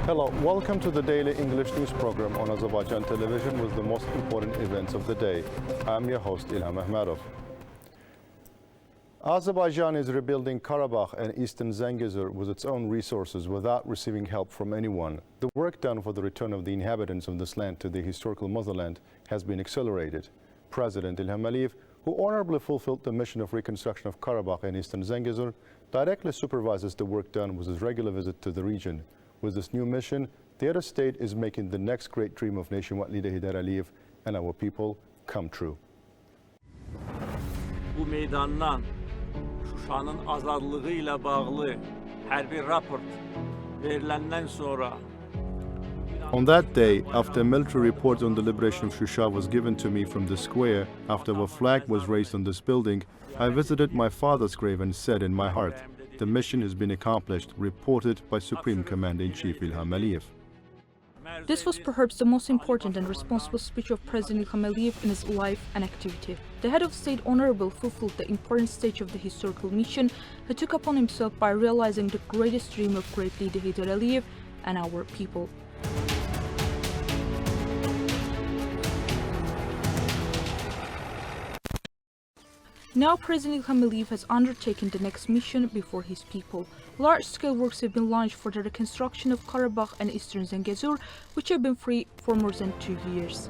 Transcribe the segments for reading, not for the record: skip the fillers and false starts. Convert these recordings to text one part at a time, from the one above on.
Hello, welcome to the daily English news program on Azərbaycan Television with the most important events of the day. I'm your host, İlham Məmmədov. Azerbaijan is rebuilding Karabakh and Eastern Zangezur with its own resources without receiving help from anyone. The work done for the return of the inhabitants of this land to the historical motherland has been accelerated. President İlham, who honorably fulfilled the mission of reconstruction of Karabakh and Eastern Zangezur, directly supervises the work done with his regular visit to the region. With this new mission, the other state is making the next great dream of nationwide leader Heydər Əliyev and our people come true. Bu meydandan Şuşanın azadlığı ilə bağlı hər bir raport veriləndən sonra on that day, after military reports on the liberation of Shusha was given to me from the square, after a flag was raised on this building, I visited my father's grave and said in my heart, the mission has been accomplished, reported by Supreme Commander-in-Chief İlham Əliyev. This was perhaps the most important and responsible speech of President İlham Əliyev in his life and activity. The head of state honorably fulfilled the important stage of the historical mission he took upon himself by realizing the greatest dream of great leader Heydər Əliyev and our people. Now President İlham Əliyev has undertaken the next mission before his people. Large-scale works have been launched for the reconstruction of Karabakh and Eastern Zangezur, which have been free for more than 2 years.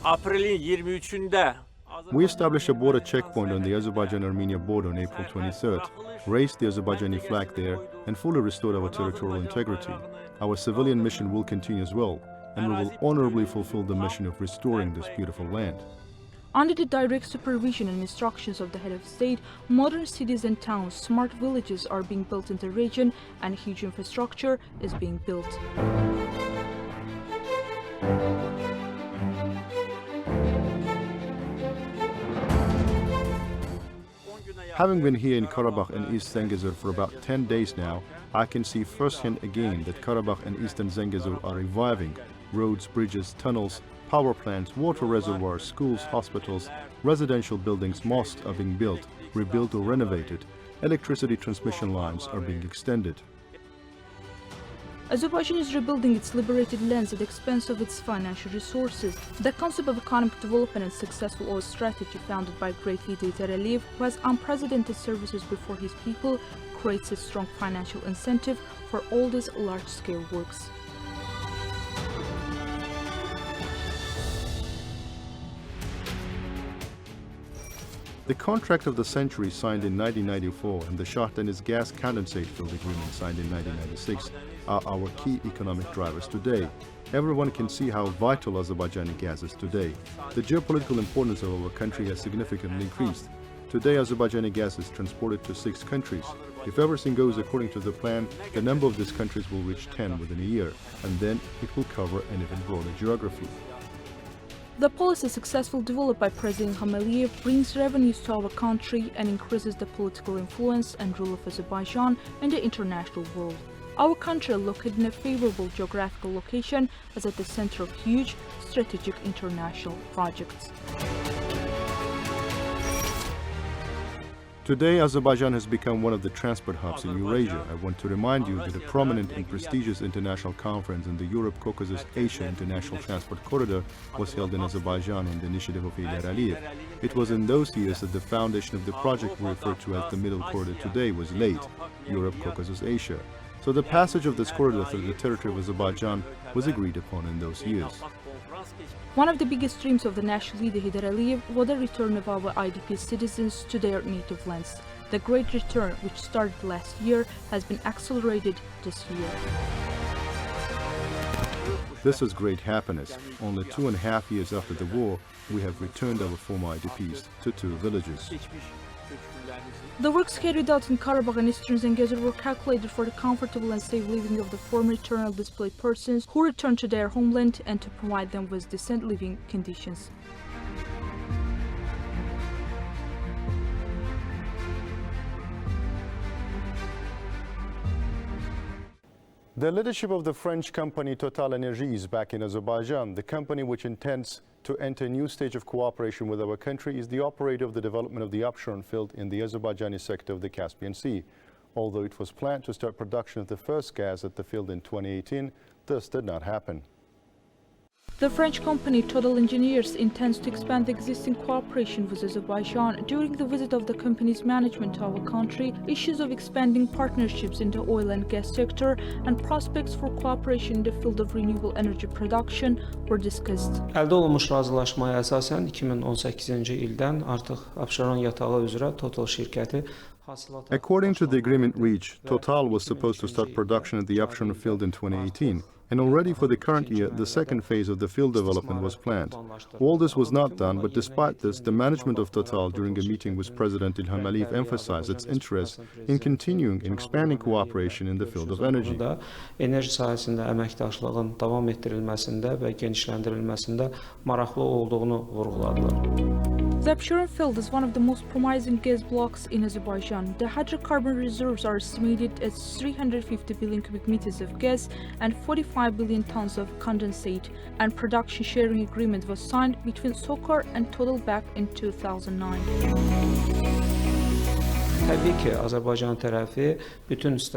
Aprelin 23'ünde We established a border checkpoint on the Azerbaijan-Armenia border on April 23rd, raised the Azerbaijani flag there, and fully restored our territorial integrity. Our civilian mission will continue as well, and we will honorably fulfill the mission of restoring this beautiful land. Under the direct supervision and instructions of the head of state, modern cities and towns, smart villages are being built in the region, and huge infrastructure is being built. Having been here in Karabakh and East Zangezur for about 10 days now, I can see firsthand again that Karabakh and Eastern Zangezur are reviving. Roads, bridges, tunnels, power plants, water reservoirs, schools, hospitals, residential buildings, mosques are being built, rebuilt or renovated. Electricity transmission lines are being extended. Azerbaijan is rebuilding its liberated lands at the expense of its financial resources. The concept of economic development and successful oil strategy founded by great leader Heydər Əliyev, who has unprecedented services before his people, creates a strong financial incentive for all these large-scale works. The contract of the century signed in 1994 and the Shah Deniz gas condensate field agreement signed in 1996 are our key economic drivers today. Everyone can see how vital Azerbaijani gas is today. The geopolitical importance of our country has significantly increased. Today, Azerbaijani gas is transported to 6 countries. If everything goes according to the plan, the number of these countries will reach 10 within a year, and then it will cover an even broader geography. The policy successfully developed by President İlham Əliyev brings revenues to our country and increases the political influence and rule of Azerbaijan in the international world. Our country, located in a favorable geographical location, is at the center of huge strategic international projects. Today, Azerbaijan has become one of the transport hubs in Eurasia. I want to remind you that a prominent and prestigious international conference in the Europe-Caucasus-Asia International Transport Corridor was held in Azerbaijan on the initiative of Heydər Əliyev. It was in those years that the foundation of the project we refer to as the Middle Corridor today was laid, Europe-Caucasus-Asia. So the passage of this corridor through the territory of Azerbaijan was agreed upon in those years. One of the biggest dreams of the national leader Heydər Əliyev was the return of our IDP citizens to their native lands. The great return, which started last year, has been accelerated this year. This is great happiness. Only 2.5 years after the war, we have returned our former IDPs to 2 villages. The works carried out in Karabakh and Eastern Zangezur were calculated for the comfortable and safe living of the former eternal displaced persons who returned to their homeland and to provide them with decent living conditions. The leadership of the French company Total Energy is back in Azerbaijan. The company, which intends to enter a new stage of cooperation with our country, is the operator of the development of the offshore field in the Azerbaijani sector of the Caspian Sea. Although it was planned to start production of the first gas at the field in 2018, this did not happen. The French company Total Engineers intends to expand the existing cooperation with Azerbaijan. During the visit of the company's management to our country, issues of expanding partnerships in the oil and gas sector and prospects for cooperation in the field of renewable energy production were discussed. Əldə olunmuş razılaşmaya əsasən 2018-ci ildən artıq Abşeron yatağı üzrə Total şirkəti hasılata... According to the agreement reached, Total was supposed to start production at the Abşeron field in 2018. And already for the current year, the second phase of the field development was planned. All this was not done, but despite this, the management of Total during a meeting with President İlham emphasized its interest in continuing and expanding cooperation in the field of energy. Enerji sahəsində əməkdaşlığın davam etdirilməsində və genişləndirilməsində maraqlı olduğunu vurğuladılar. The Abşeron field is one of the most promising gas blocks in Azerbaijan. The hydrocarbon reserves are estimated at 350 billion cubic meters of gas and 45 billion tons of condensate, and production sharing agreement was signed between SOCAR and Total back in 2009.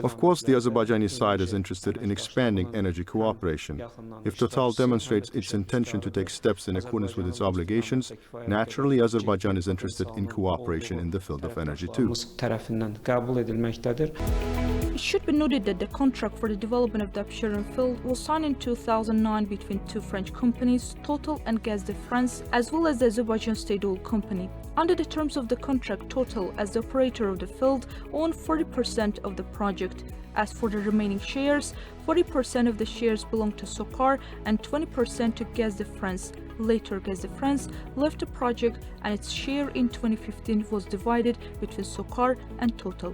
Of course, the Azerbaijani side is interested in expanding energy cooperation. If Total demonstrates its intention to take steps in accordance with its obligations, naturally Azerbaijan is interested in cooperation in the field of energy too. It should be noted that the contract for the development of the Abşeron field was signed in 2009 between two French companies, Total and Gaz de France, as well as the Azerbaijan State Oil Company. Under the terms of the contract, Total, as the operator of the field, owned 40% of the project. As for the remaining shares, 40% of the shares belong to SOCAR and 20% to Gaz de France. Later, Gaz de France left the project and its share in 2015 was divided between SOCAR and Total.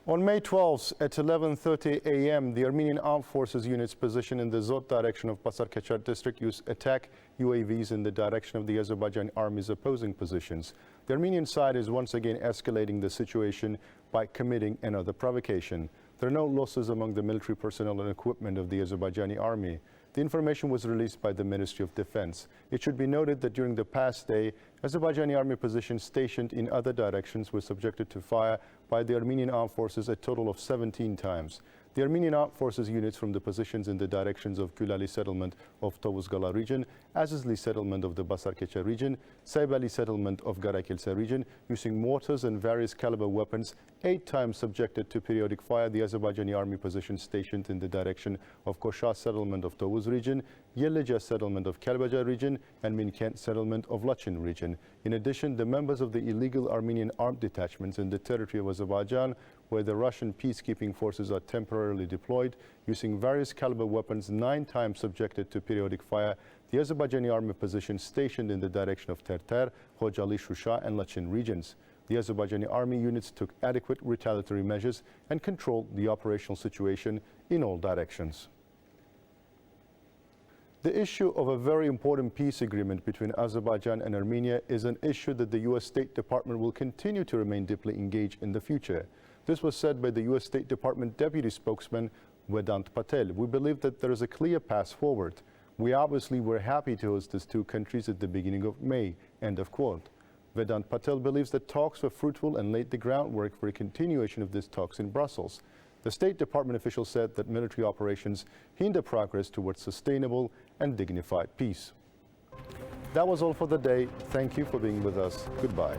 On May 12th at 11:30 a.m., the Armenian Armed Forces units positioned in the Zot direction of Basarkeçer district used attack UAVs in the direction of the Azerbaijani army's opposing positions. The Armenian side is once again escalating the situation by committing another provocation. There are no losses among the military personnel and equipment of the Azerbaijani army. The information was released by the Ministry of Defense. It should be noted that during the past day, Azerbaijani army positions stationed in other directions were subjected to fire by the Armenian Armed Forces a total of 17 times. The Armenian Armed Forces units from the positions in the directions of Gülali settlement of Tovuzgala region, Azizli settlement of the Basarkeçer region, Saybali settlement of Garakilsa region, using mortars and various caliber weapons, 8 times subjected to periodic fire the Azerbaijani army positions stationed in the direction of Koşa settlement of Tovuz region, Yelleca settlement of Kelbaca region, and Minkent settlement of Lachin region. In addition, the members of the illegal Armenian armed detachments in the territory of Azerbaijan, where the Russian peacekeeping forces are temporarily deployed, using various caliber weapons 9 times subjected to periodic fire, the Azerbaijani army positions stationed in the direction of Terter, Khojali, Shusha, and Lachin regions. The Azerbaijani army units took adequate retaliatory measures and controlled the operational situation in all directions. The issue of a very important peace agreement between Azerbaijan and Armenia is an issue that the U.S. State Department will continue to remain deeply engaged in the future. This was said by the U.S. State Department Deputy Spokesman Vedant Patel. We believe that there is a clear path forward. We obviously were happy to host these two countries at the beginning of May, end of quote. Vedant Patel believes that talks were fruitful and laid the groundwork for a continuation of these talks in Brussels. The State Department official said that military operations hinder progress towards sustainable and dignified peace. That was all for the day. Thank you for being with us. Goodbye.